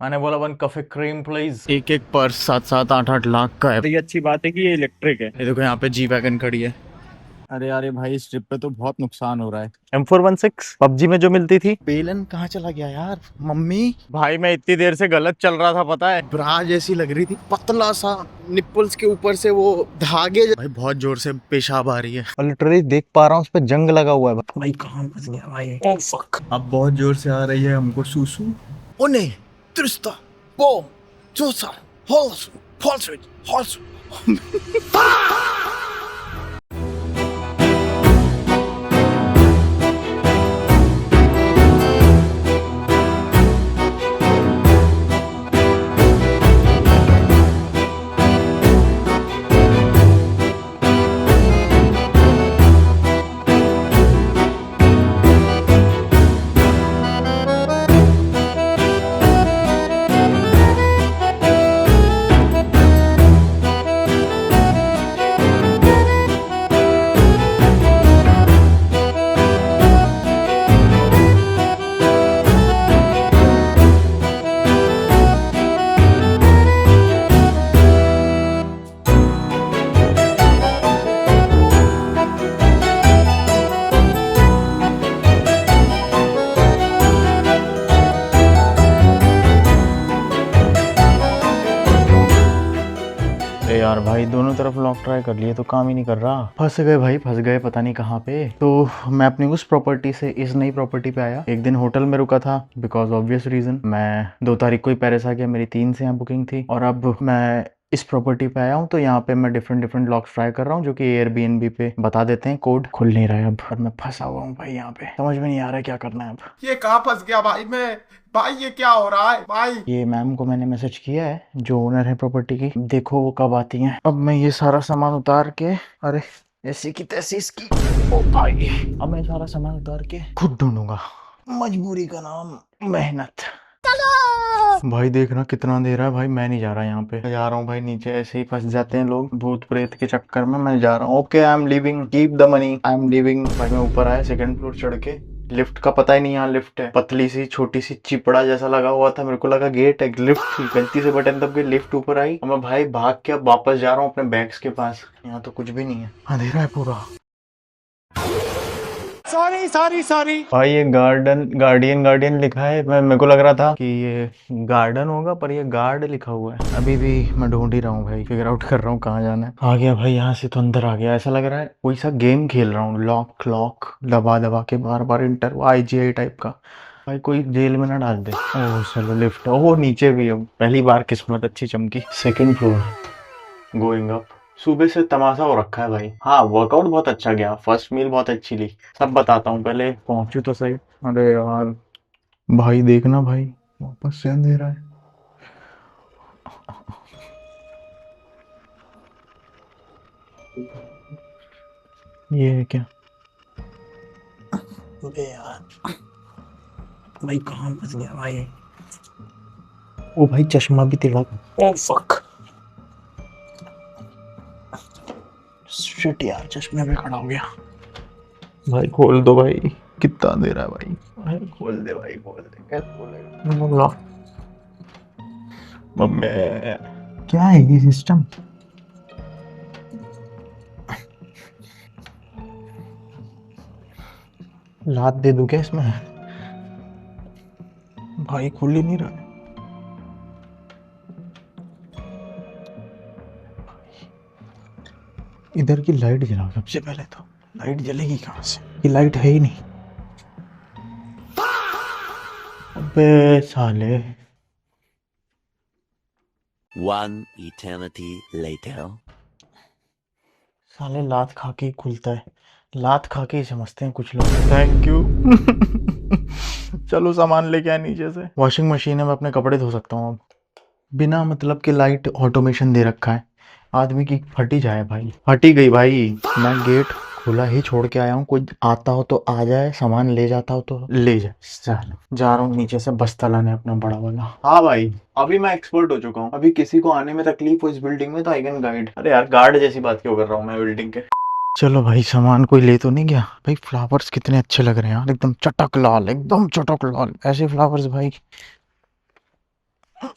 मैंने बोला 1 coffee cream please. एक एक पर्स 7-7 8-8 लाख का है। ये अच्छी बात है कि ये इलेक्ट्रिक है। ये देखो यहाँ पे जी वैगन खड़ी है। अरे यार भाई इस ट्रिप पे तो बहुत नुकसान हो रहा है। M416 पबजी में जो मिलती थी। बेलन कहाँ चला गया यार मम्मी। भाई मैं इतनी देर से गलत चल रहा था पता है। ब्रा जैसी लग रही थी पतला सा। निप्पल्स के ऊपर से वो धागे भाई बहुत जोर से पेशाब आ रही है और लिटरली देख पा रहा हूँ उस पर जंग लगा हुआ है। भाई कहाँ फंस गया भाई। Oh fuck. अब बहुत जोर से आ रही है हमको सूसू। ओने त्रिस्ता बो जोसा हॉल्स हॉल्स हॉल्स। यार भाई दोनों तरफ लॉक ट्राई कर लिए तो काम ही नहीं कर रहा। फंस गए भाई फंस गए पता नहीं कहाँ पे। तो मैं अपनी उस प्रॉपर्टी से इस नई प्रॉपर्टी पे आया। एक दिन होटल में रुका था बिकॉज ऑब्वियस रीजन। मैं 2 तारीख को ही पेरिस आ गया। मेरी 3 से यहाँ बुकिंग थी और अब मैं इस प्रॉपर्टी पे आया हूँ। तो यहाँ पे मैं डिफरेंट डिफरेंट लॉक्स ट्राई कर रहा हूँ जो कि एयरबीएनबी पे बता देते हैं। कोड खुल नहीं रहा है अब और मैं फंसा हुआ हूँ भाई। यहाँ पे समझ में नहीं आ रहा है क्या करना है अब। ये कहाँ फंस गया भाई मैं। भाई ये क्या हो रहा है भाई। ये मैम को मैंने मैसेज किया है जो ओनर है प्रॉपर्टी की। देखो वो कब आती हैं। अब मैं ये सारा सामान उतार के अरे ऐसी की तैसी इसकी। ओ भाई अब मैं सारा सामान उतार के खुद ढूंढूंगा। मजबूरी का नाम मेहनत। भाई देखना कितना दे रहा है भाई। मैं नहीं जा रहा यहाँ पे। मैं जा रहा हूँ भाई नीचे। ऐसे ही फंस जाते हैं लोग भूत प्रेत के चक्कर में। मैं जा रहा हूँ। Okay I am leaving keep the money I am leaving. भाई मैं ऊपर आया 2nd फ्लोर चढ़ के। लिफ्ट का पता ही नहीं यहाँ लिफ्ट है। पतली सी छोटी सी चिपड़ा जैसा लगा हुआ था। मेरे को लगा गेट है। लिफ्ट थी गलती से बटन दब के लिफ्ट ऊपर आई और मैं भाई भाग के अब वापस जा रहा हूँ अपने बैग्स के पास। यहाँ तो कुछ भी नहीं है अंधेरा है पूरा। Sorry sorry sorry. भाई ये गार्डियन लिखा है। मेरे को लग रहा था कि ये गार्डन होगा पर ये गार्ड लिखा हुआ है। अभी भी मैं ढूंढ ही रहा हूँ भाई। फिगर आउट कर रहा हूँ कहाँ जाना है। आ गया भाई यहाँ से तो अंदर आ गया। ऐसा लग रहा है कोई सा गेम खेल रहा हूँ। लॉक लॉक दबा दबा के बार बार इंटर IGI टाइप का। भाई कोई जेल में ना डाल दे। ओह चलो लिफ्ट। ओह नीचे भी है। पहली बार किस्मत अच्छी चमकी। 2nd floor going up. सुबह से तमाशा हो रखा है भाई। हाँ वर्कआउट बहुत अच्छा गया। फर्स्ट मील बहुत अच्छी ली। सब बताता हूँ पहले पहुंचू तो सही। अरे यार भाई देखना भाई वापस से अंधेरा है। ये है क्या। अबे यार भाई कहाँ फंस गया भाई। ओ भाई चश्मा भी तेरा। ओ फक शिट यार चश्मे पे खड़ा हो गया। भाई खोल दो भाई। कितना दे रहा है भाई। भाई खोल दे भाई खोल दे। कैसे खोलेगा लॉक। मम्मी क्या है ये सिस्टम। लात दे दूं क्या इसमें। भाई खुल ही नहीं रहा। इधर की लाइट जलाओ सबसे पहले। तो लाइट जलेगी कहाँ से। ये लाइट है ही नहीं। अबे साले। One eternity later. साले लात खा के ही खुलता है। लात खा के ही समझते हैं कुछ लोग। Thank you. चलो सामान लेके आए नीचे से। वॉशिंग मशीन है मैं अपने कपड़े धो सकता हूँ अब। बिना मतलब के लाइट ऑटोमेशन दे रखा है। आदमी की फटी जाए भाई। फटी गई भाई। मैं गेट खुला ही छोड़ के आया हूँ। कोई आता हो तो आ जाए सामान ले जाता हो तो ले जाए। चल जा रहा हूँ नीचे से बस्ता लाने अपना बड़ा वाला। हाँ भाई अभी मैं एक्सपर्ट हो चुका हूँ। अभी किसी को आने में तकलीफ हो इस बिल्डिंग में तो आई कैन गाइड। अरे यार गार्ड जैसी बात क्यों कर रहा हूँ मैं बिल्डिंग के। चलो भाई सामान कोई ले तो नहीं गया। भाई फ्लावर्स कितने अच्छे लग रहे हैं यार। एकदम चटक लाल एकदम चटक लाल ऐसे फ्लावर्स भाई। कह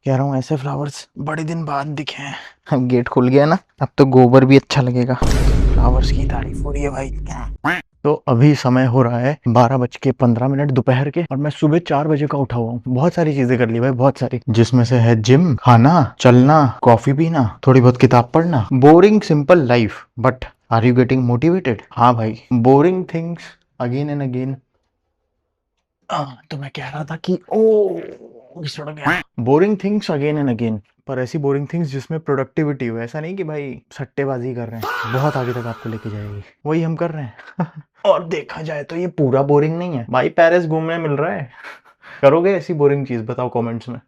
रहा हूँ ऐसे फ्लावर्स बड़े दिन बाद दिखे हैं। अब गेट खुल गया ना, अब तो गोबर भी अच्छा लगेगा। फ्लावर्स की तारीफ हो रही है भाई। तो अभी समय हो रहा है 12:15 दोपहर के, और मैं सुबह 4 बजे का उठा हुआ हूँ। बहुत सारी चीजें कर ली भाई, बहुत सारी, जिसमें से है जिम, खाना, चलना, कॉफी पीना, थोड़ी बहुत किताब पढ़ना। Boring simple life, but are you getting motivated? हाँ भाई, boring things again and again. तो मैं कह रहा था कि सड़ गया। Boring things again and again, पर ऐसी बोरिंग थिंग्स जिसमें प्रोडक्टिविटी हो। ऐसा नहीं कि भाई सट्टेबाजी कर रहे हैं, बहुत आगे तक आपको लेके जाएगी, वही हम कर रहे हैं। और देखा जाए तो ये पूरा बोरिंग नहीं है भाई, पेरिस घूमने मिल रहा है। करोगे ऐसी बोरिंग चीज? बताओ कमेंट्स में।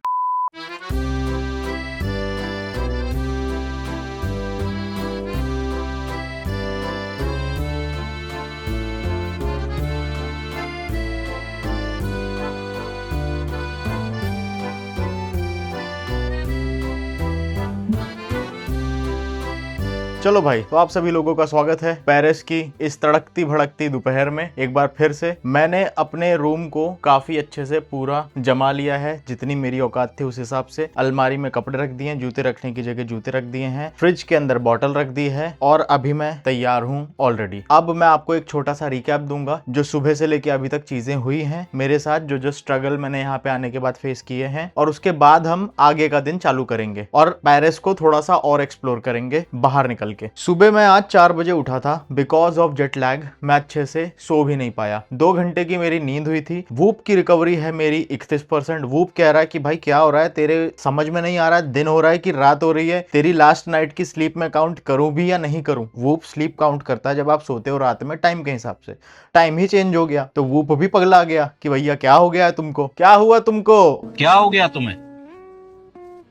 चलो भाई, तो आप सभी लोगों का स्वागत है पेरिस की इस तड़कती भड़कती दोपहर में। एक बार फिर से मैंने अपने रूम को काफी अच्छे से पूरा जमा लिया है, जितनी मेरी औकात थी उस हिसाब से। अलमारी में कपड़े रख दिए हैं, जूते रखने की जगह जूते रख दिए हैं, फ्रिज के अंदर बॉटल रख दी है, और अभी मैं तैयार हूँ ऑलरेडी। अब मैं आपको एक छोटा सा रिकैप दूंगा जो सुबह से लेके अभी तक चीजें हुई हैं मेरे साथ, जो जो स्ट्रगल मैंने यहाँ पे आने के बाद फेस किए हैं, और उसके बाद हम आगे का दिन चालू करेंगे और पेरिस को थोड़ा सा और एक्सप्लोर करेंगे बाहर निकल के। सुबह मैं आज 4 बजे उठा था। बिकॉज ऑफ जेट लैग मैं अच्छे से सो भी नहीं पाया। 2 घंटे की मेरी नींद हुई थी। वूप की रिकवरी है मेरी 31%। वूप कह रहा है कि भाई क्या हो रहा है तेरे, समझ में नहीं आ रहा है, दिन हो रहा है कि रात हो रही है, तेरी लास्ट नाइट की स्लीप में काउंट करूं भी या नहीं करूं। वूप स्लीप काउंट करता है जब आप सोते हो रात में, टाइम के हिसाब से। टाइम ही चेंज हो गया तो वूप भी पगला गया कि भैया क्या हो गया है तुमको, क्या हुआ तुमको, क्या हो गया तुम्हें?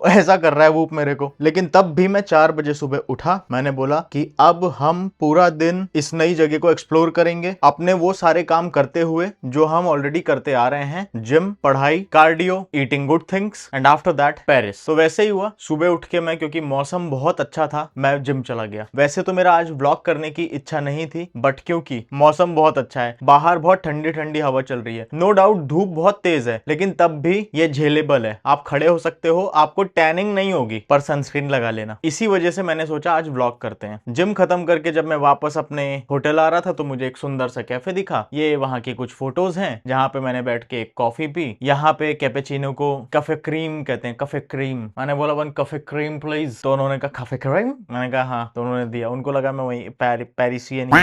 ऐसा कर रहा है वूप मेरे को। लेकिन तब भी मैं 4 बजे सुबह उठा। मैंने बोला कि अब हम पूरा दिन इस नई जगह को एक्सप्लोर करेंगे, अपने वो सारे काम करते हुए जो हम ऑलरेडी करते आ रहे हैं, जिम, पढ़ाई, cardio, eating good things, and after that Paris. तो वैसे ही हुआ। सुबह उठ के मैं, क्योंकि मौसम बहुत अच्छा था, मैं जिम चला गया। वैसे तो मेरा आज व्लॉग करने की इच्छा नहीं थी, बट क्योंकि मौसम बहुत अच्छा है, बाहर बहुत ठंडी ठंडी हवा चल रही है, नो डाउट धूप बहुत तेज है, लेकिन तब भी ये झेलेबल है। आप खड़े हो सकते हो, आपको टैनिंग नहीं होगी, पर सनस्क्रीन लगा लेना। इसी वजह से मैंने सोचा आज व्लॉग करते हैं। जिम खत्म करके जब मैं वापस अपने होटल आ रहा था तो मुझे एक सुंदर सा कैफे दिखा। ये वहां की कुछ फोटोज हैं जहां पे मैंने बैठ के एक कॉफी पी। यहाँ पे कैपेचिनो को कफे क्रीम कहते हैं, कफे क्रीम। मैंने बोला 1 कफे क्रीम प्लीज, तो उन्होंने कहा कफे क्रीम, मैंने कहा हाँ, तो उन्होंने दिया। उनको लगा मैं वही पेरिसियन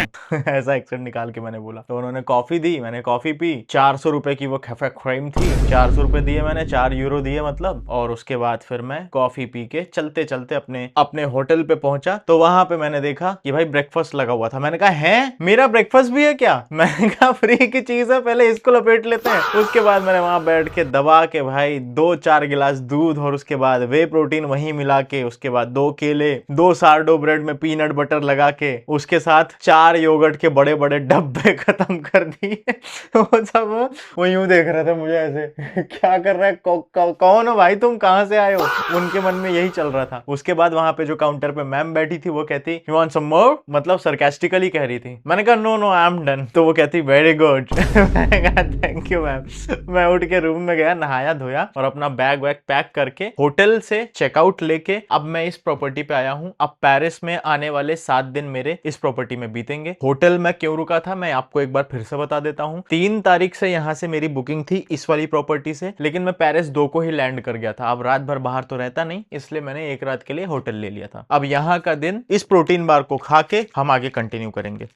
ऐसा एक्सेंट निकाल के मैंने बोला, तो उन्होंने कॉफी दी, मैंने कॉफी पी। 400 रुपए की वो कफे क्रीम थी, 400 रुपए दिए मैंने, 4 यूरो दिए मतलब। और उसके बाद फिर मैं कॉफी पी के चलते चलते अपने होटल पे पहुंचा। तो वहां पे मैंने देखा कि भाई ब्रेकफास्ट लगा हुआ था। मैंने कहा है, मेरा ब्रेकफास्ट भी है क्या? मैंने कहा फ्री की चीज है, पहले इसको लपेट लेते हैं। उसके बाद मैंने वहां बैठ के दबा के भाई 2-4 गिलास दूध, और उसके बाद वे प्रोटीन वहीं मिला के, उसके बाद 2 केले, 2 सारडो ब्रेड में पीनट बटर लगा के, उसके साथ 4 योगर्ट के बड़े बड़े डब्बे खत्म कर दिए। वो सब वो यूं देख रहे थे मुझे ऐसे, क्या कर रहा है, कौन हो भाई तुम, कहां से आए हो? उनके मन में यही चल रहा था। उसके बाद वहां पे जो काउंटर पे मैम बैठी थी वो कहती यू वांट सम मोर, मतलब सरकास्टिकली कह रही थी। मैंने कहा no no I am done. तो वो कहती वेरी गुड। मैंने कहा थैंक यू मैम। मैं उठ के रूम में गया, नहाया धोया और अपना बैग वैग पैक करके होटल से चेकआउट लेके अब मैं इस प्रॉपर्टी पे आया हूं। अब पेरिस में आने वाले 7 दिन मेरे इस प्रॉपर्टी में बीतेंगे। होटल में क्यों रुका था मैं आपको एक बार फिर से बता देता हूं। 3 तारीख से यहां से मेरी बुकिंग थी इस वाली प्रॉपर्टी से, लेकिन मैं पेरिस 2 को ही लैंड कर गया था। अब रात भर बाहर तो रहता नहीं, इसलिए मैंने एक रात के लिए होटल ले लिया था। अब यहाँ का दिन इस प्रोटीन बार को खा के हम आगे कंटिन्यू करेंगे।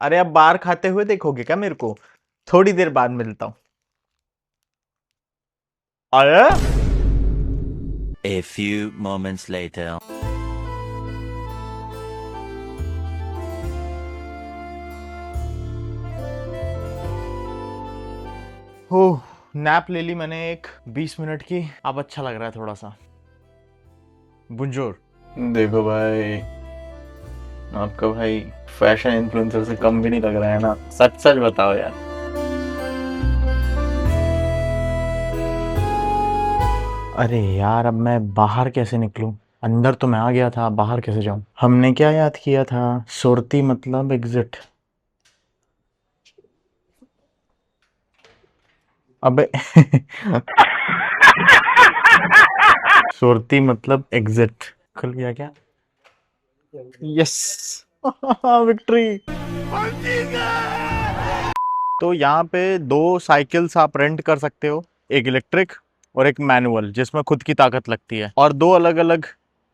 अरे अब बार खाते हुए देखोगे क्या मेरे को? थोड़ी देर बाद मिलता हूं। अरे A few moments later. Oh, nap ले ली मैंने एक 20 मिनट की। अब अच्छा लग रहा है थोड़ा सा। बुंजोर। देखो भाई, आपका भाई फैशन इन्फ्लुएंसर से कम भी नहीं लग रहा है ना? सच सच बताओ यार। अरे यार, अब मैं बाहर कैसे निकलूं? अंदर तो मैं आ गया था, बाहर कैसे जाऊं? हमने क्या याद किया था? सुरती मतलब एग्जिट। अबे सुरती मतलब एग्जिट। खुल गया क्या? Yes victory. तो यहाँ पे 2 साइकिल्स आप रेंट कर सकते हो, एक इलेक्ट्रिक और एक मैनुअल जिसमें खुद की ताकत लगती है, और 2 अलग अलग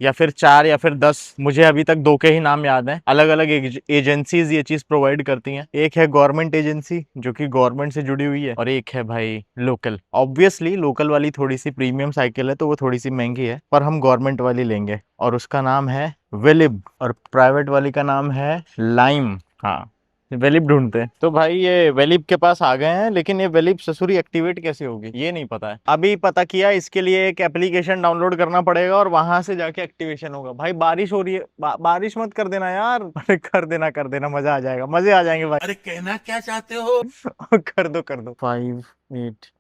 या फिर 4 या फिर 10, मुझे अभी तक 2 के ही नाम याद हैं, अलग अलग एजेंसीज ये चीज प्रोवाइड करती हैं। एक है गवर्नमेंट एजेंसी जो कि गवर्नमेंट से जुड़ी हुई है, और एक है भाई लोकल। ऑब्वियसली लोकल वाली थोड़ी सी प्रीमियम साइकिल है तो वो थोड़ी सी महंगी है, पर हम गवर्नमेंट वाली लेंगे और उसका नाम है वेलिब, और प्राइवेट वाली का नाम है लाइम। हाँ वेलिब ढूंढते हैं। तो भाई ये वेलिब के पास आ गए हैं, लेकिन ये वेलिब ससुरी एक्टिवेट कैसे होगी ये नहीं पता है। अभी पता किया, इसके लिए एक एप्लीकेशन डाउनलोड करना पड़ेगा और वहां से जाके एक्टिवेशन होगा। भाई बारिश हो रही है, बारिश मत कर देना यार। अरे कर देना, मजा आ जाएगा, मजे आ जाएंगे भाई। अरे कहना क्या चाहते हो? कर दो 5 8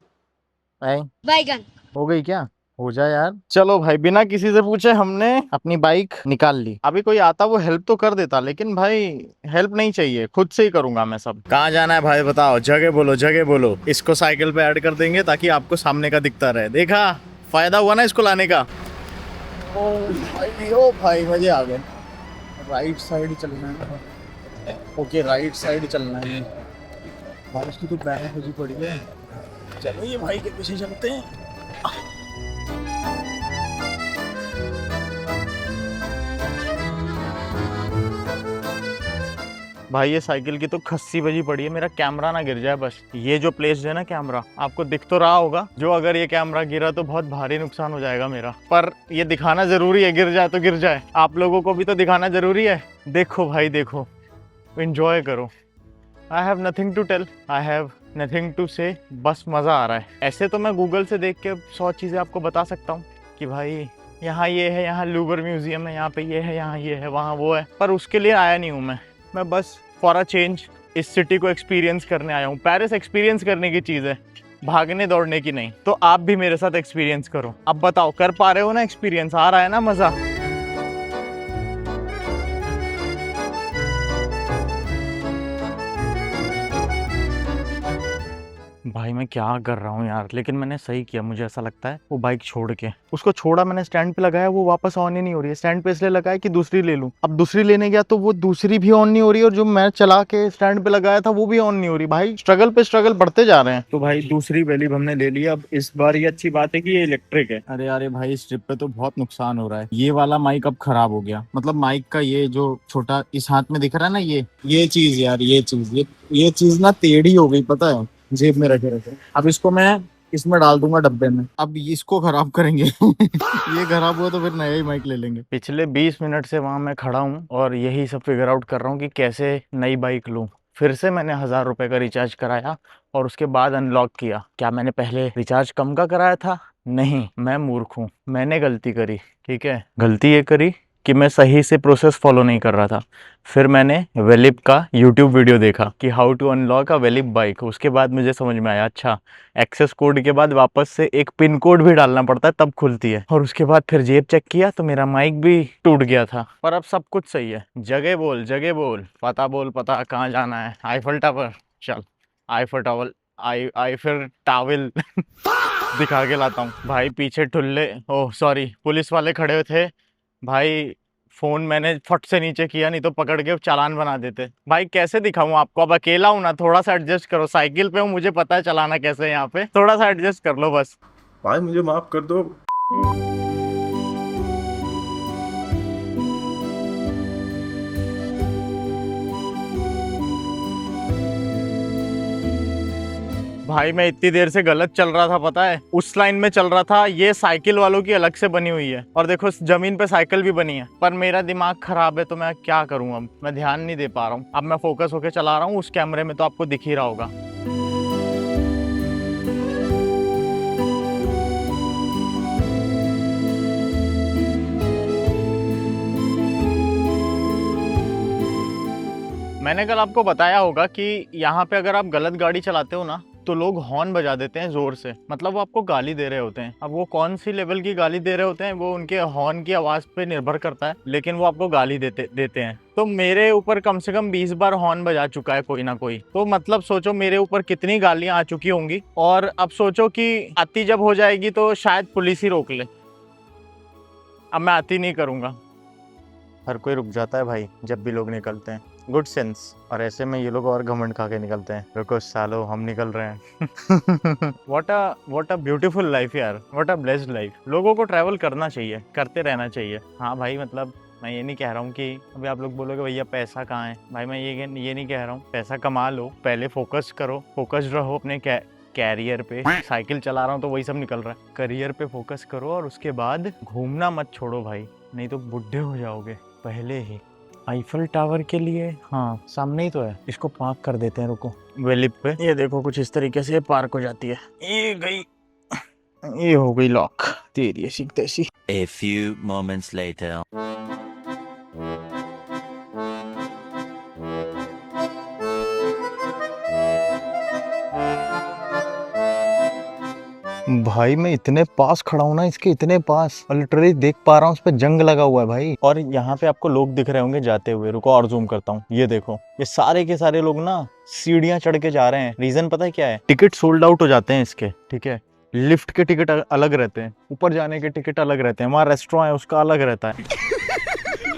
बैगन हो गई क्या? हो जाए यार। चलो भाई, बिना किसी से पूछे हमने अपनी बाइक निकाल ली। अभी कोई आता वो हेल्प तो कर देता, लेकिन भाई हेल्प नहीं चाहिए, खुद से ही करूंगा मैं सब। कहाँ जाना है भाई बताओ, जगह बोलो जगह बोलो। इसको साइकिल पे ऐड कर देंगे ताकि आपको सामने का दिखता रहे। देखा, फायदा हुआ ना इसको लाने का। ओ भाई मजे आ गए। राइट साइड चलना है। ओके राइट साइड चलना है। बारिश की तो पैर खुजी पड़ी है। चलो ये भाई के पीछे चलते हैं। भाई ये साइकिल की तो खस्सी बजी पड़ी है, मेरा कैमरा ना गिर जाए बस। ये जो प्लेस है ना कैमरा, आपको दिख तो रहा होगा, जो अगर ये कैमरा गिरा तो बहुत भारी नुकसान हो जाएगा मेरा। पर ये दिखाना जरूरी है, गिर जाए तो गिर जाए, आप लोगों को भी तो दिखाना जरूरी है। देखो भाई देखो, एंजॉय करो। I have nothing to tell, I have nothing to say, बस मज़ा आ रहा है। ऐसे तो मैं गूगल से देख के 100 चीज़ें आपको बता सकता हूँ कि भाई यहाँ ये है, यहाँ लूवर म्यूजियम है, यहाँ पे ये है, यहाँ ये है, वहाँ वो है, पर उसके लिए आया नहीं हूँ मैं बस फॉर अ चेंज इस सिटी को एक्सपीरियंस करने आया हूँ। पेरिस एक्सपीरियंस करने की चीज़ है, भागने दौड़ने की नहीं। तो आप भी मेरे साथ एक्सपीरियंस करो। अब बताओ, कर पा रहे हो ना एक्सपीरियंस? आ रहा है ना मज़ा? भाई मैं क्या कर रहा हूँ यार, लेकिन मैंने सही किया मुझे ऐसा लगता है। वो बाइक छोड़ के, उसको छोड़ा मैंने, स्टैंड पे लगाया, वो वापस ऑन ही नहीं हो रही है। स्टैंड पे इसलिए लगाया कि दूसरी ले लूँ। अब दूसरी लेने गया तो वो दूसरी भी ऑन नहीं हो रही, और जो मैं चला के स्टैंड पे लगाया था वो भी ऑन नहीं हो रही। भाई स्ट्रगल पे स्ट्रगल बढ़ते जा रहे हैं। तो भाई दूसरी वेलिब हमने ले ली। अब इस बार ये अच्छी बात है कि ये इलेक्ट्रिक है। अरे यार भाई इस ट्रिप पे तो बहुत नुकसान हो रहा है। ये वाला माइक अब खराब हो गया, मतलब माइक का ये जो छोटा इस हाथ में दिख रहा है ना, ये चीज यार, ये चीज ना टेढ़ी हो गई, पता है, जेब में रखे अब इसको मैं इसमें डाल दूंगा डब्बे में। अब इसको खराब करेंगे ये खराब हुआ तो फिर नया ही माइक ले लेंगे। पिछले 20 मिनट से वहां मैं खड़ा हूँ और यही सब फिगर आउट कर रहा हूँ कि कैसे नई बाइक लूँ। फिर से मैंने 1000 रुपए का रिचार्ज कराया और उसके बाद अनलॉक किया। क्या मैंने पहले रिचार्ज कम का कराया था? नहीं, मैं मूर्ख हूँ, मैंने गलती करी। ठीक है, गलती ये करी कि मैं सही से प्रोसेस फॉलो नहीं कर रहा था। फिर मैंने वेलिब का यूट्यूब वीडियो देखा कि how to unlock a Velib bike. उसके बाद मुझे समझ में आया, अच्छा एक्सेस कोड के बाद वापस से एक पिन कोड भी डालना पड़ता है तब खुलती है। और उसके बाद फिर जेब चेक किया तो मेरा माइक भी टूट गया था। पर अब सब कुछ सही है। जगह बोल, पता बोल, पता कहाँ जाना है? Eiffel tower. चल आईफल टावर, आईफल टावल दिखा के लाता हूँ। भाई पीछे ठुल्ले, ओह सॉरी, पुलिस वाले खड़े हुए थे। भाई फोन मैंने फट से नीचे किया, नहीं तो पकड़ के चालान बना देते। भाई कैसे दिखाऊं आपको, अब अकेला हूं ना, थोड़ा सा एडजस्ट करो। साइकिल पे हूं, मुझे पता है चलाना कैसे है यहाँ पे, थोड़ा सा एडजस्ट कर लो बस। भाई मुझे माफ कर दो। भाई मैं इतनी देर से गलत चल रहा था, पता है, उस लाइन में चल रहा था। ये साइकिल वालों की अलग से बनी हुई है, और देखो जमीन पे साइकिल भी बनी है। पर मेरा दिमाग खराब है तो मैं क्या करूं, अब मैं ध्यान नहीं दे पा रहा हूं। अब मैं फोकस होके चला रहा हूं, उस कैमरे में तो आपको दिख ही रहा होगा। मैंने कल आपको बताया होगा कि यहाँ पे अगर आप गलत गाड़ी चलाते हो ना तो लोग हॉर्न बजा देते हैं जोर से, मतलब वो आपको गाली दे रहे होते हैं। अब वो कौन सी लेवल की गाली दे रहे होते हैं वो उनके हॉर्न की आवाज पे निर्भर करता है, लेकिन वो आपको गाली देते हैं। तो मेरे ऊपर कम से कम 20 बार हॉर्न बजा चुका है कोई ना कोई, तो मतलब सोचो मेरे ऊपर कितनी गालियां आ चुकी होंगी। और अब सोचो कि आती जब हो जाएगी तो शायद पुलिस ही रोक ले। अब मैं आती नहीं करूंगा। हर कोई रुक जाता है भाई जब भी लोग निकलते हैं, गुड सेंस। और ऐसे में ये लोग और घमंड खा के निकलते हैं, रुको सालो हम निकल रहे हैं। व्हाट अ ब्यूटीफुल लाइफ यार, व्हाट अ ब्लेस्ड लाइफ। लोगों को ट्रैवल करना चाहिए, करते रहना चाहिए। हाँ भाई, मतलब मैं ये नहीं कह रहा हूँ कि अभी आप लोग बोलोगे भैया पैसा कहाँ है। भाई मैं ये नहीं कह रहा हूँ, पैसा कमा लो, पहले फोकस करो, फोकस्ड रहो अपने कैरियर पे। साइकिल चला रहा हूँ तो वही सब निकल रहा है। करियर पे फोकस करो और उसके बाद घूमना मत छोड़ो भाई, नहीं तो बुढ़े हो जाओगे पहले ही। आईफल टावर के लिए हाँ सामने ही तो है, इसको पार्क कर देते हैं। रुको वेलिप पे, ये देखो कुछ इस तरीके से पार्क हो जाती है। ये गई, ये हो गई लॉक, तेरी ऐसी तैसी। A few moments later. भाई मैं इतने पास खड़ा हूँ ना, इसके इतने पास, और लिटरली देख पा रहा हूँ उस पर जंग लगा हुआ है भाई। और यहाँ पे आपको लोग दिख रहे होंगे जाते हुए, रुको और जूम करता हूँ। ये देखो, ये सारे के सारे लोग ना सीढ़ियाँ चढ़ के जा रहे हैं। रीजन पता है क्या है? टिकट सोल्ड आउट हो जाते हैं इसके, ठीक है। लिफ्ट के टिकट अलग रहते हैं, ऊपर जाने के टिकट अलग रहते हैं, वहाँ रेस्टोरेंट है उसका अलग रहता है।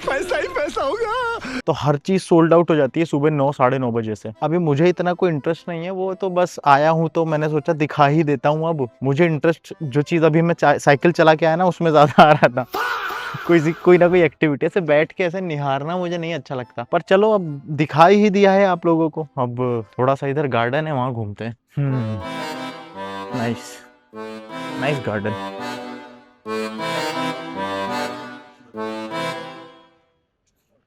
पैसा ही पैसा होगा। तो हर चीज सोल्ड आउट हो जाती है सुबह 9 साढ़े 9 बजे से। अभी मुझे इतना कोई इंटरेस्ट नहीं है, वो तो बस आया हूँ तो मैंने सोचा दिखा ही देता हूँ। अब मुझे इंटरेस्ट जो चीज अभी मैं साइकिल चला के आया ना उसमें ज्यादा आ रहा था। कोई ना कोई एक्टिविटी ऐसे बैठ के ऐसे निहारना मुझे नहीं अच्छा लगता, पर चलो अब दिखाई ही दिया है आप लोगों को। अब थोड़ा सा इधर गार्डन है वहां घूमते हैं। Nice nice garden.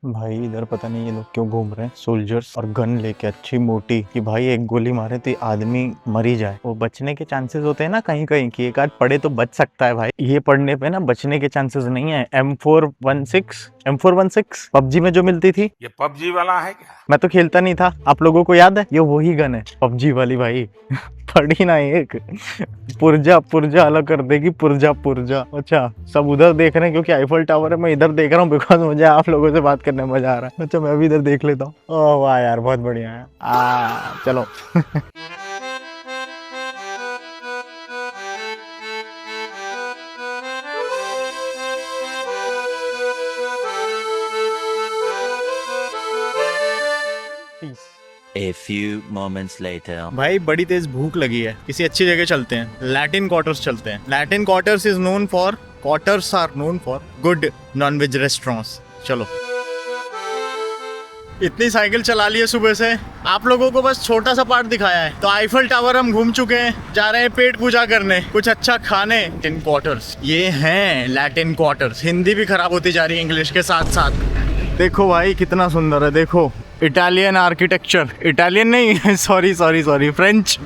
भाई इधर पता नहीं ये लोग क्यों घूम रहे हैं, सोल्जर्स और गन लेके अच्छी मोटी, कि भाई एक गोली मारे तो आदमी मर ही जाए। वो बचने के चांसेस होते हैं ना कहीं कहीं कि एक आध पड़े तो बच सकता है भाई, ये पढ़ने पे ना बचने के चांसेस नहीं है। M416 पबजी में जो मिलती थी, ये पबजी वाला है क्या? मैं तो खेलता नहीं था, आप लोगों को याद है? ये वही गन है पबजी वाली भाई। पड़ी ना एक, पुर्जा अलग कर देगी, पुर्जा। अच्छा सब उधर देख रहे हैं क्योंकि आईफल टावर है, मैं इधर देख रहा हूँ बिकॉज मुझे आप लोगों से बात करने में मजा आ रहा है। अच्छा मैं भी इधर देख लेता हूँ। ओह वाह यार बहुत बढ़िया है। चलो। A few moments later. भाई बड़ी तेज भूख लगी है, किसी अच्छी जगह चलते हैं। लैटिन क्वार्टर्स चलते हैं। Latin Quarters are known for good nonveg restaurants. चलो इतनी साइकिल चला ली है सुबह से, आप लोगों को बस छोटा सा पार्ट दिखाया है। तो आईफल टावर हम घूम चुके हैं, जा रहे हैं पेट पूजा करने, कुछ अच्छा खाने। लैटिन क्वार्टर्स ये हैं, लैटिन क्वार्टर्स। हिंदी भी खराब होती जा रही है इंग्लिश के साथ साथ। देखो भाई कितना सुंदर है, देखो इटालियन आर्किटेक्चर, इटालियन नहीं सॉरी फ्रेंच।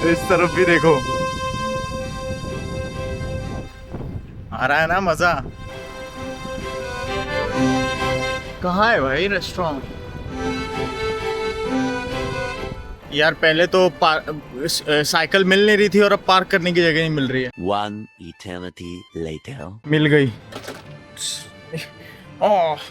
इस तरफ भी देखो, आ रहा है ना मजा। कहाँ है भाई रेस्टोरेंट? यार पहले तो साइकिल मिल नहीं रही थी और अब पार्क करने की जगह नहीं मिल रही है। One eternity later. मिल गई।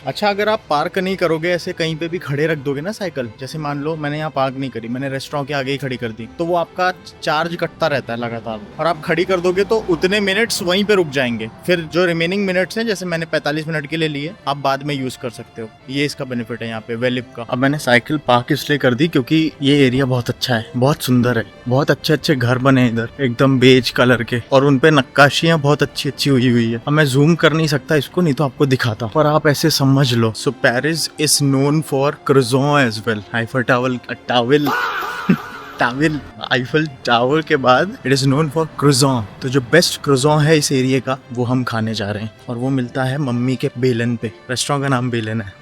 अच्छा अगर आप पार्क नहीं करोगे, ऐसे कहीं पे भी खड़े रख दोगे ना साइकिल, जैसे मान लो मैंने यहाँ पार्क नहीं करी, मैंने रेस्टोरेंट के आगे ही खड़ी कर दी, तो वो आपका चार्ज कटता रहता है लगातार। और आप खड़ी कर दोगे तो उतने मिनट्स वहीं पे रुक जाएंगे, फिर जो रिमेनिंग मिनट्स हैं, जैसे मैंने 45 मिनट के लिए लिए, आप बाद में यूज कर सकते हो। ये इसका बेनिफिट है यहाँ पे वेलिप का। अब मैंने साइकिल पार्क इसलिए कर दी क्योंकि ये एरिया बहुत अच्छा है, बहुत सुंदर है, बहुत अच्छे घर बने हैं इधर, एकदम बेज कलर के, और उनपे नक्काशियां बहुत अच्छी हुई है। अब मैं जूम कर नहीं सकता इसको, नहीं तो आपको दिखाता, पर आप ऐसे समझ लो। So Paris is known for croissant as well. Eiffel tower के बाद it is known for croissant. तो जो बेस्ट क्रोज़ोन है इस एरिया का वो हम खाने जा रहे हैं, और वो मिलता है मम्मी के बेलन पे। रेस्टोरेंट का नाम बेलन है।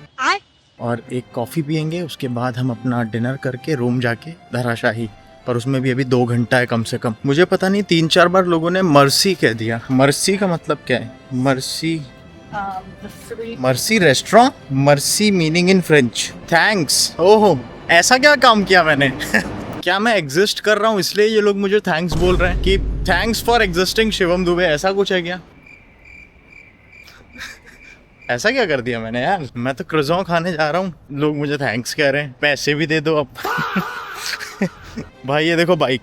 और एक कॉफी पियेंगे, उसके बाद हम अपना डिनर करके रूम जाके धराशाही, पर उसमें भी अभी 2 घंटा है कम से कम। मुझे पता नहीं 3-4 बार लोगों ने मर्सी कह दिया। मर्सी का मतलब क्या है? Mercy restaurant, mercy meaning in French thanks. ओहो ऐसा क्या काम किया मैंने? क्या मैं एग्जिस्ट कर रहा हूँ इसलिए ये लोग मुझे थैंक्स बोल रहे हैं कि thanks for existing Shivam Dubey, ऐसा कुछ है क्या? ऐसा क्या कर दिया मैंने यार? मैं तो क्रोज़ॉन खाने जा रहा हूँ, लोग मुझे थैंक्स कह रहे हैं, पैसे भी दे दो अब। भाई ये देखो बाइक,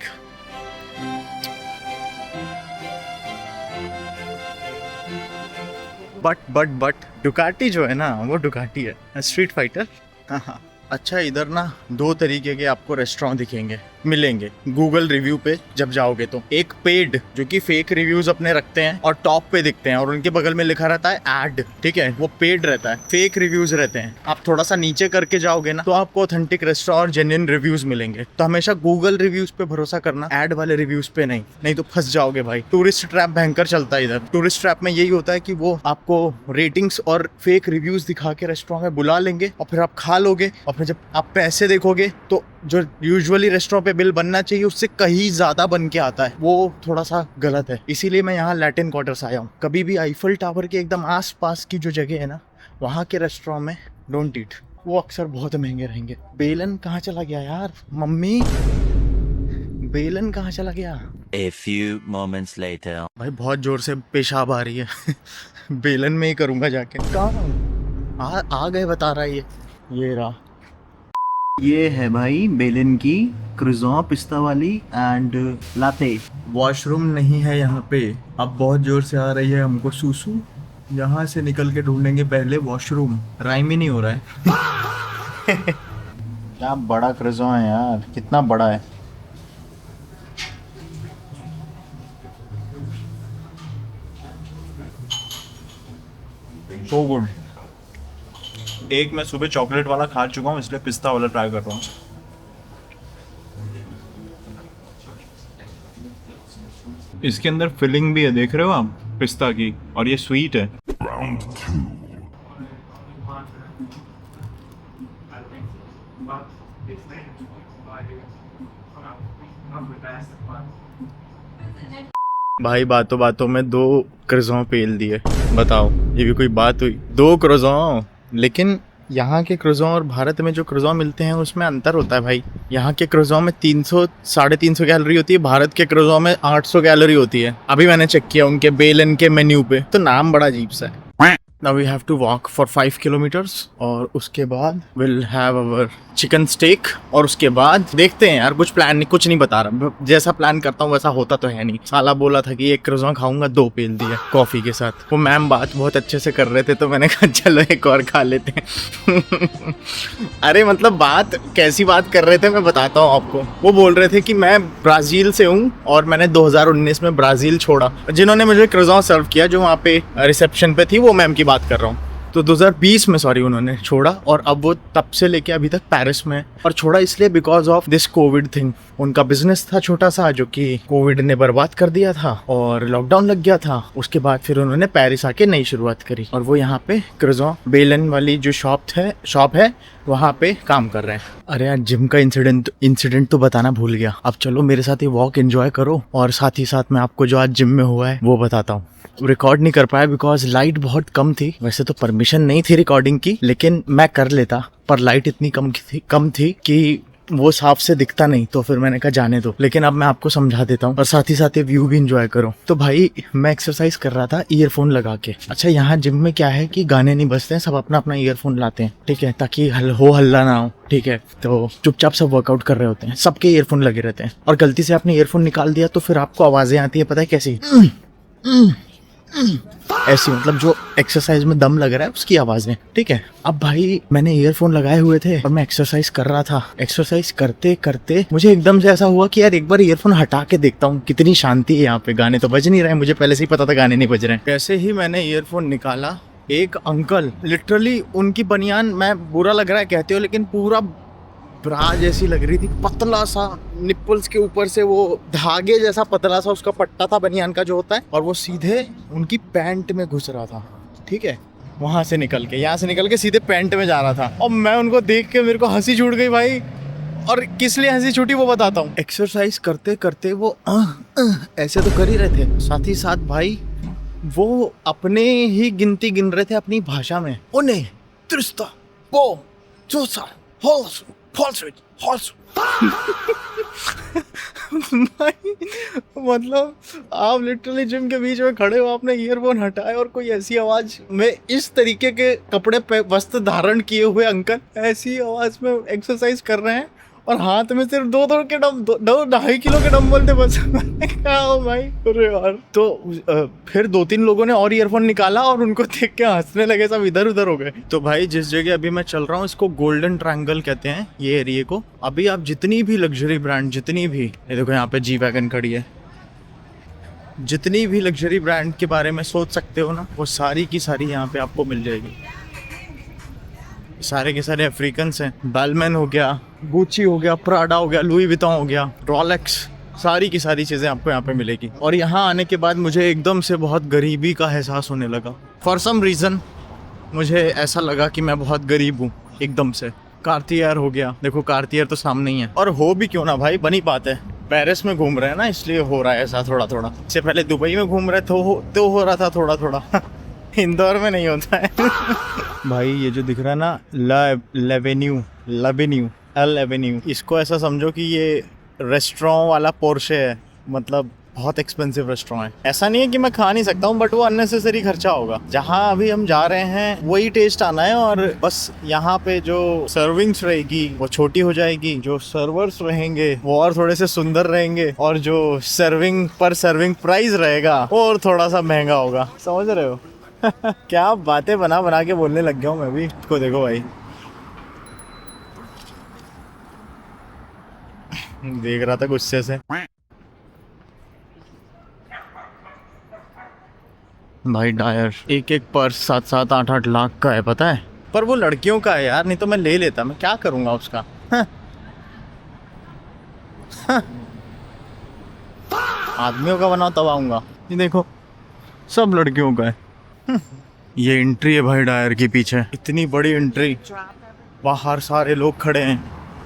बट डुकाटी जो है ना, वो डुकाटी है, स्ट्रीट फाइटर। हाँ। अच्छा, इधर ना दो तरीके के आपको रेस्टोरेंट दिखेंगे, मिलेंगे गूगल रिव्यू पे जब जाओगे तो। एक पेड जो कि फेक रिव्यूज अपने रखते हैं और टॉप पे दिखते हैं और उनके बगल में लिखा रहता है ऐड, ठीक है, वो पेड रहता है, फेक रिव्यूज रहते हैं। आप थोड़ा सा नीचे करके जाओगे ना तो आपको ऑथेंटिक रेस्टोरेंट और जेन्युइन रिव्यूज मिलेंगे। तो हमेशा गूगल रिव्यूज पे भरोसा करना, ऐड वाले रिव्यूज पे नहीं तो फंस जाओगे भाई। टूरिस्ट ट्रैप भयंकर चलता है इधर। टूरिस्ट ट्रैप में यही होता है कि वो आपको रेटिंग्स और फेक रिव्यूज दिखा के रेस्टोरेंट में बुला लेंगे और फिर आप खा लोगे और फिर जब आप पैसे देखोगे तो जो यूजुअली रेस्टोरेंट पे बिल बनना चाहिए उससे कहीं ज्यादा बन के आता है। वो थोड़ा सा गलत है, इसीलिए मैं यहाँ लैटिन क्वार्टर्स आया हूँ। कभी भी आईफल टावर के एकदम आसपास की जो जगह है ना, वहाँ के रेस्टोरेंट में डोंट ईट, वो अक्सर बहुत महंगे रहेंगे। बेलन कहाँ चला गया यार? मम्मी, बेलन कहाँ चला गया? A few moments later. भाई बहुत जोर से पेशाब आ रही है। बेलन में ही करूँगा जाके। कहाँ आ गए बता रहा है ये रहा। ये है भाई बेलन की क्रोज़ॉन पिस्ता वाली एंड लाते। वॉशरूम नहीं है यहाँ पे, अब बहुत जोर से आ रही है हमको सूसू। यहाँ से निकल के ढूंढेंगे पहले वॉशरूम। राइम ही नहीं हो रहा है। क्या बड़ा क्रोज़ॉन है यार, कितना बड़ा है। So good. एक मैं सुबह चॉकलेट वाला खा चुका हूँ, इसलिए पिस्ता वाला ट्राई कर रहा हूँ। इसके अंदर फिलिंग भी है, देख रहे हो आप, पिस्ता की, और ये स्वीट है। भाई बातों बातों में 2 क्रोज़ॉन पेल दिए, बताओ ये भी कोई बात हुई? 2 क्रोज़ॉन। लेकिन यहाँ के क्रोज़ॉन और भारत में जो क्रोज़ॉन मिलते हैं उसमें अंतर होता है भाई। यहाँ के क्रोज़ॉन में 300-350 कैलोरी होती है, भारत के क्रोज़ॉन में 800 कैलोरी होती है। अभी मैंने चेक किया उनके बेलन के मेन्यू पे, तो नाम बड़ा अजीब सा है। Now we have to walk for 5 kilometers और उसके बाद we'll have our chicken stake और उसके बाद देखते हैं यार, कुछ प्लान नहीं, कुछ नहीं बता रहा, जैसा प्लान करता हूँ वैसा होता तो है नहीं। साला बोला था कि 1 क्रोज़ॉन खाऊंगा, 2 पेल दिया कॉफ़ी के साथ। वो मैम बात बहुत अच्छे से कर रहे थे तो मैंने कहा चलो एक और खा लेते हैं। अरे मतलब बात कैसी बात कर रहे थे मैं बताता हूँ आपको। वो बोल रहे थे कि मैं ब्राज़ील से हूँ और मैंने 2019 में ब्राज़ील छोड़ा। जिन्होंने मुझे क्रोज़ॉन सर्व किया जो वहाँ पे रिसेप्शन पे थी, वो मैम की बात कर रहा हूँ। तो 2020 में सॉरी उन्होंने छोड़ा और अब वो तब से लेके अभी तक पेरिस में। और छोड़ा इसलिए because of this Covid thing. उनका बिजनेस था छोटा सा जो कि कोविड ने बर्बाद कर दिया था और लॉकडाउन लग गया था। उसके बाद फिर उन्होंने पेरिस आके नई शुरुआत करी और वो यहाँ पे क्रोज़ॉन बेलन वाली जो शॉप है वहाँ पे काम कर रहे हैं। अरे यार जिम का इंसिडेंट तो बताना भूल गया। अब चलो मेरे साथ ये वॉक एंजॉय करो और साथ ही साथ मैं आपको जो आज जिम में हुआ है वो बताता हूँ। रिकॉर्ड नहीं कर पाया बिकॉज लाइट बहुत कम थी। वैसे तो परमिशन नहीं थी रिकॉर्डिंग की, लेकिन मैं कर लेता, पर लाइट इतनी कम थी कि वो साफ से दिखता नहीं, तो फिर मैंने कहा जाने दो। लेकिन अब मैं आपको समझा देता हूँ और साथ ही साथ ये व्यू भी एंजॉय करो। तो भाई मैं एक्सरसाइज कर रहा था ईयरफोन लगा के। अच्छा यहाँ जिम में क्या है कि गाने नहीं बजते हैं, सब अपना अपना ईयरफोन लाते हैं, ठीक है, ताकि हल्ला ना हो, ठीक है। तो चुपचाप सब वर्कआउट कर रहे होते हैं, सबके ईयरफोन लगे रहते हैं। और गलती से आपने ईयरफोन निकाल दिया तो फिर आपको आवाजें आती है, पता है कैसी? ऐसी, मतलब जो एक्सरसाइज में दम लग रहा है उसकी आवाजें, ठीक है। अब भाई मैंने ईयरफोन लगाए हुए थे और मैं एक्सरसाइज कर रहा था। एक्सरसाइज करते करते मुझे एकदम से ऐसा हुआ कि यार एक बार ईयरफोन हटा के देखता हूँ कितनी शांति है यहाँ पे, गाने तो बज नहीं रहे। मुझे पहले से ही पता था गाने नहीं बज रहे हैं। कैसे ही मैंने ईयरफोन निकाला, एक अंकल लिटरली, उनकी बनियान, मैं बुरा लग रहा है कहते हो, लेकिन पूरा ब्रा जैसी लग रही थी, पतला सा, निप्पल्स के ऊपर से वो धागे जैसा पतला सा उसका पट्टा था बनियान का जो होता है, और वो सीधे उनकी पैंट में घुस रहा था, ठीक है। वहाँ से निकल के, यहाँ से निकल के सीधे पैंट में जा रहा था। और मैं उनको देख के मेरे को हंसी छूट गई भाई। और किस लिए हंसी छूटी वो बताता हूँ। एक्सरसाइज करते करते वो ऐसे तो कर ही रहे थे, साथ ही साथ भाई वो अपने ही गिनती गिन रहे थे अपनी भाषा में। उन्हें त्रिस्ता बो जोसा होस फॉल स्विच भाई मतलब आप लिटरली जिम के बीच में खड़े हो, आपने ईयरफोन हटाए और कोई ऐसी आवाज में, इस तरीके के कपड़े पे वस्त्र धारण किए हुए अंकल ऐसी आवाज में एक्सरसाइज कर रहे हैं और हाथ में सिर्फ 2.5 किलो के डंबल थे बस। क्या हो भाई, अरे यार। तो फिर 2-3 लोगों ने और ईयरफोन निकाला और उनको देख के हंसने लगे, सब इधर उधर हो गए। तो भाई जिस जगह अभी मैं चल रहा हूँ इसको गोल्डन ट्रायंगल कहते हैं ये एरिया को। अभी आप जितनी भी लग्जरी ब्रांड, जितनी भी, ये देखो यहाँ पे जी वैगन खड़ी है, जितनी भी लग्जरी ब्रांड के बारे में सोच सकते हो ना, वो सारी की सारी यहाँ पे आपको मिल जाएगी। सारे के सारे अफ्रीकन्स हैं। बैलमैन हो गया, गुची हो गया, प्राडा हो गया, लुई विटॉन हो गया, रोलेक्स, सारी की सारी चीज़ें आपको यहाँ पे मिलेगी। और यहाँ आने के बाद मुझे एकदम से बहुत गरीबी का एहसास होने लगा। फॉर सम रीज़न मुझे ऐसा लगा कि मैं बहुत गरीब हूँ एकदम से। कार्तियर हो गया, देखो कार्तियर तो सामने ही है। और हो भी क्यों ना भाई, बनी बात है, पेरिस में घूम रहे हैं ना, इसलिए हो रहा है ऐसा थोड़ा थोड़ा। इससे पहले दुबई में घूम रहे तो हो रहा था थोड़ा थोड़ा। इंदौर में नहीं होता है। भाई ये जो दिख रहा है ना, एल एवेन्यू, इसको ऐसा समझो कि ये रेस्टोरेंट वाला पोर्शे है, मतलब बहुत एक्सपेंसिव रेस्टोरेंट है। ऐसा नहीं है कि मैं खा नहीं सकता हूँ, बट वो अननेसेसरी खर्चा होगा। जहाँ अभी हम जा रहे हैं वही टेस्ट आना है, और बस यहाँ पे जो सर्विंग्स रहेगी वो छोटी हो जाएगी, जो सर्वर्स रहेंगे वो और थोड़े से सुंदर रहेंगे, और जो सर्विंग प्राइस रहेगा वो और थोड़ा सा महंगा होगा। समझ रहे हो? क्या बातें बना बना के बोलने लग गया हूँ मैं भी। इसको देखो भाई, देख रहा था गुस्से से। भाई डायर एक पर्स 7-7, 8-8 लाख का है, पता है? पर वो लड़कियों का है यार, नहीं तो मैं ले लेता। मैं क्या करूंगा उसका। आदमियों का बनाओ तब आऊंगा। ये देखो सब लड़कियों का है। ये एंट्री है भाई डायर के पीछे, इतनी बड़ी एंट्री, बाहर सारे लोग खड़े हैं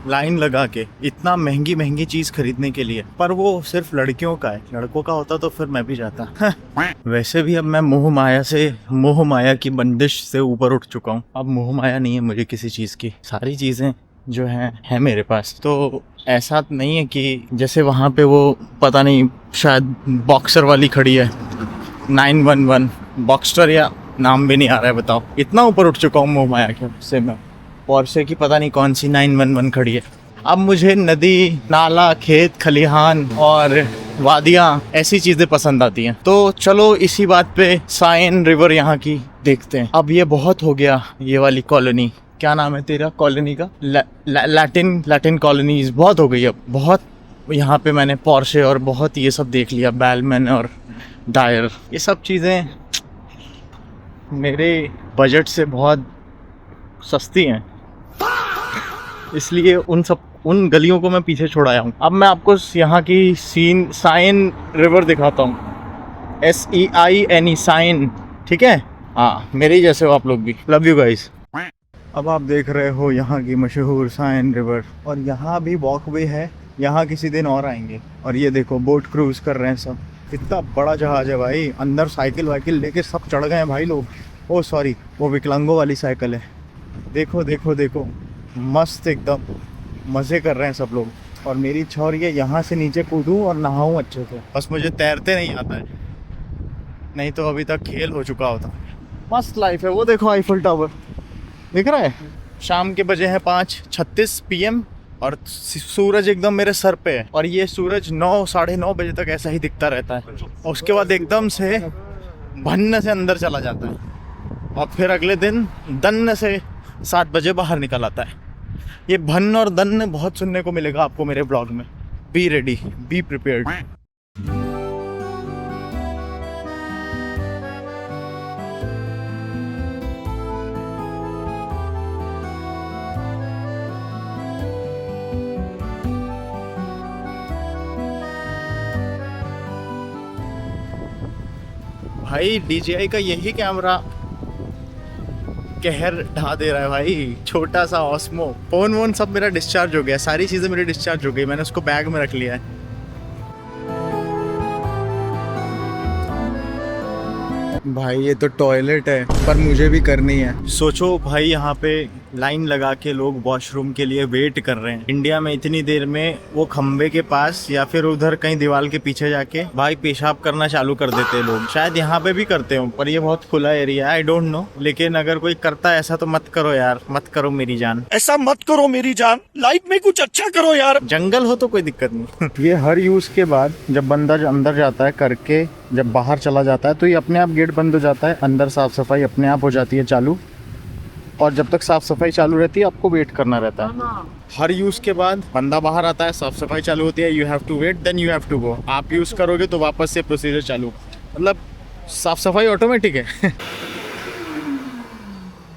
लाइन लगा के इतना महंगी चीज खरीदने के लिए। पर वो सिर्फ लड़कियों का है, लड़कों का होता तो फिर मैं भी जाता। वैसे भी अब मैं मोह माया की बंदिश से ऊपर उठ चुका हूँ। अब मोह माया नहीं है मुझे किसी चीज की, सारी चीजें जो है मेरे पास। तो ऐसा नहीं है कि जैसे वहाँ पे वो पता नहीं शायद बॉक्सर वाली खड़ी है 911 बॉक्सटर, या नाम भी नहीं आ रहा है, बताओ। इतना ऊपर उठ चुका हूँ मोह माया के से मैं। पोर्शे की पता नहीं कौन सी 911 खड़ी है। अब मुझे नदी, नाला, खेत खलिहान और वादियाँ ऐसी चीज़ें पसंद आती हैं। तो चलो इसी बात पे साइन रिवर यहाँ की देखते हैं। अब ये बहुत हो गया, ये वाली कॉलोनी, क्या नाम है तेरा कॉलोनी का? लैटिन कॉलोनीज बहुत हो गई अब, बहुत। यहाँ पे मैंने पोर्शे और बहुत ये सब देख लिया, बैलमैन और डायर। ये सब चीज़ें मेरे बजट से बहुत सस्ती हैं, इसलिए उन गलियों को मैं पीछे छोड़ाया हूँ। अब मैं आपको यहाँ की साइन रिवर दिखाता हूँ, SEINE साइन, ठीक है? हाँ, मेरे ही जैसे हो आप लोग भी। Love you guys. अब आप देख रहे हो यहाँ की मशहूर साइन रिवर, और यहाँ भी वॉकवे है, यहाँ किसी दिन और आएंगे। और ये देखो बोट क्रूज कर रहे हैं सब, इतना बड़ा जहाज है भाई। अंदर साइकिल वाइकिल लेके सब चढ़ गए हैं भाई लोग। ओ सॉरी, वो विकलांगों वाली साइकिल है। देखो देखो देखो, मस्त एकदम मज़े कर रहे हैं सब लोग। और मेरी इच्छा हो रही है यहाँ से नीचे कूदूँ और नहाऊँ अच्छे से, बस मुझे तैरते नहीं आता है, नहीं तो अभी तक खेल हो चुका होता। मस्त लाइफ है। वो देखो आईफल टावर दिख रहा है। शाम के बजे हैं 5:36 PM और सूरज एकदम मेरे सर पे है। और ये सूरज 9, 9:30 बजे तक ऐसा ही दिखता रहता है, और उसके बाद एकदम से भन्न से अंदर चला जाता है, और फिर अगले दिन दन्न से 7 बजे बाहर निकल आता है। ये भन्न और दन्न बहुत सुनने को मिलेगा आपको मेरे ब्लॉग में। Be ready, be prepared. भाई DJI का यही कैमरा कहर ढा दे रहा है भाई। छोटा सा ऑस्मो, फोन वोन सब मेरा डिस्चार्ज हो गया, सारी चीज़ें मेरी डिस्चार्ज हो गई, मैंने उसको बैग में रख लिया है। भाई ये तो टॉयलेट है, पर मुझे भी करनी है। सोचो भाई यहाँ पे लाइन लगा के लोग वॉशरूम के लिए वेट कर रहे हैं। इंडिया में इतनी देर में वो खंबे के पास या फिर उधर कहीं दीवार के पीछे जाके भाई पेशाब करना चालू कर देते हैं लोग। शायद यहाँ पे भी करते हो, पर ये बहुत खुला एरिया है, आई डोंट नो। लेकिन अगर कोई करता है ऐसा तो मत करो यार, मत करो मेरी जान, ऐसा मत करो मेरी जान, लाइफ में कुछ अच्छा करो यार। जंगल हो तो कोई दिक्कत नहीं। ये हर यूज के बाद जब बंदा अंदर जाता है करके, जब बाहर चला जाता है तो ये अपने आप गेट बंद हो जाता है, अंदर साफ सफाई अपने आप हो जाती है चालू, और जब तक साफ सफाई चालू रहती है आपको वेट करना रहता है। हर यूज के बाद बंदा बाहर आता है, साफ सफाई चालू होती है, you have to wait, then you have to go. आप यूज करोगे तो वापस से प्रोसीजर चालू, मतलब साफ सफाई ऑटोमेटिक है।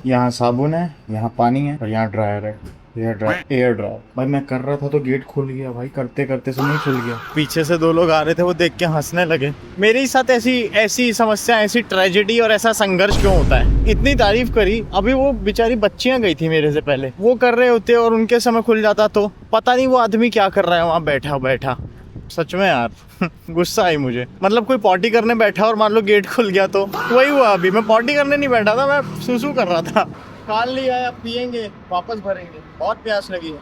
यहाँ साबुन है, यहाँ पानी है और यहाँ ड्रायर है, एयर ड्रायर। भाई मैं कर रहा था तो गेट खुल गया, भाई करते करते से नहीं खुल गया। पीछे से दो लोग आ रहे थे, वो देख के हंसने लगे। मेरे साथ ऐसी समस्या, ऐसी ट्रेजेडी और ऐसा संघर्ष क्यों होता है? इतनी तारीफ करी, अभी वो बेचारी बच्चियां गई थी मेरे से पहले, वो कर रहे होते और उनके समय खुल जाता तो पता नहीं वो आदमी क्या कर रहा है वहाँ बैठा। सच में यार गुस्सा आई मुझे। मतलब कोई पॉटी करने बैठा और मान लो गेट खुल गया तो वही हुआ। अभी मैं पॉटी करने नहीं बैठा था, मैं सुसु कर रहा था। काल लिया है, अब पियेंगे, वापस भरेंगे, बहुत प्यास लगी है।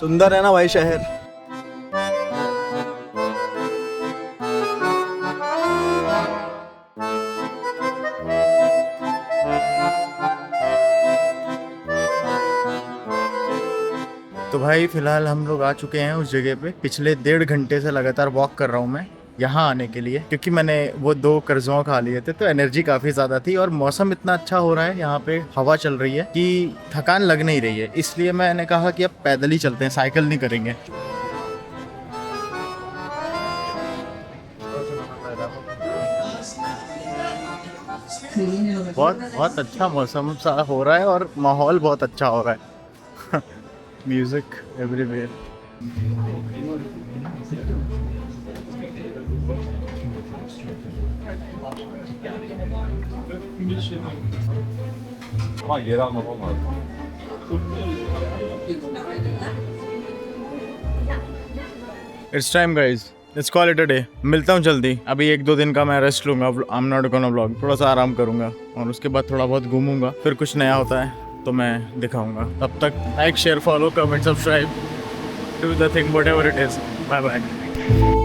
सुंदर है ना भाई शहर। तो भाई फिलहाल हम लोग आ चुके हैं उस जगह पे। पिछले 1.5 घंटे से लगातार वॉक कर रहा हूँ मैं यहाँ आने के लिए, क्योंकि मैंने वो 2 कर्ज़ों खा लिए थे तो एनर्जी काफ़ी ज़्यादा थी, और मौसम इतना अच्छा हो रहा है, यहाँ पे हवा चल रही है कि थकान लग नहीं रही है। इसलिए मैंने कहा कि अब पैदल ही चलते हैं, साइकिल नहीं करेंगे। बहुत अच्छा मौसम सा हो रहा है और माहौल बहुत अच्छा हो रहा है। Music everywhere. It's time guys, let's call it a day. मिलता हूँ जल्दी। अभी 1-2 दिन का मैं रेस्ट लूंगा, I am not gonna vlog, थोड़ा सा आराम करूंगा और उसके बाद थोड़ा बहुत घूमूंगा, फिर कुछ नया होता है तो मैं दिखाऊंगा। तब तक like, share, follow, comment, subscribe, do the thing whatever it is. Bye bye.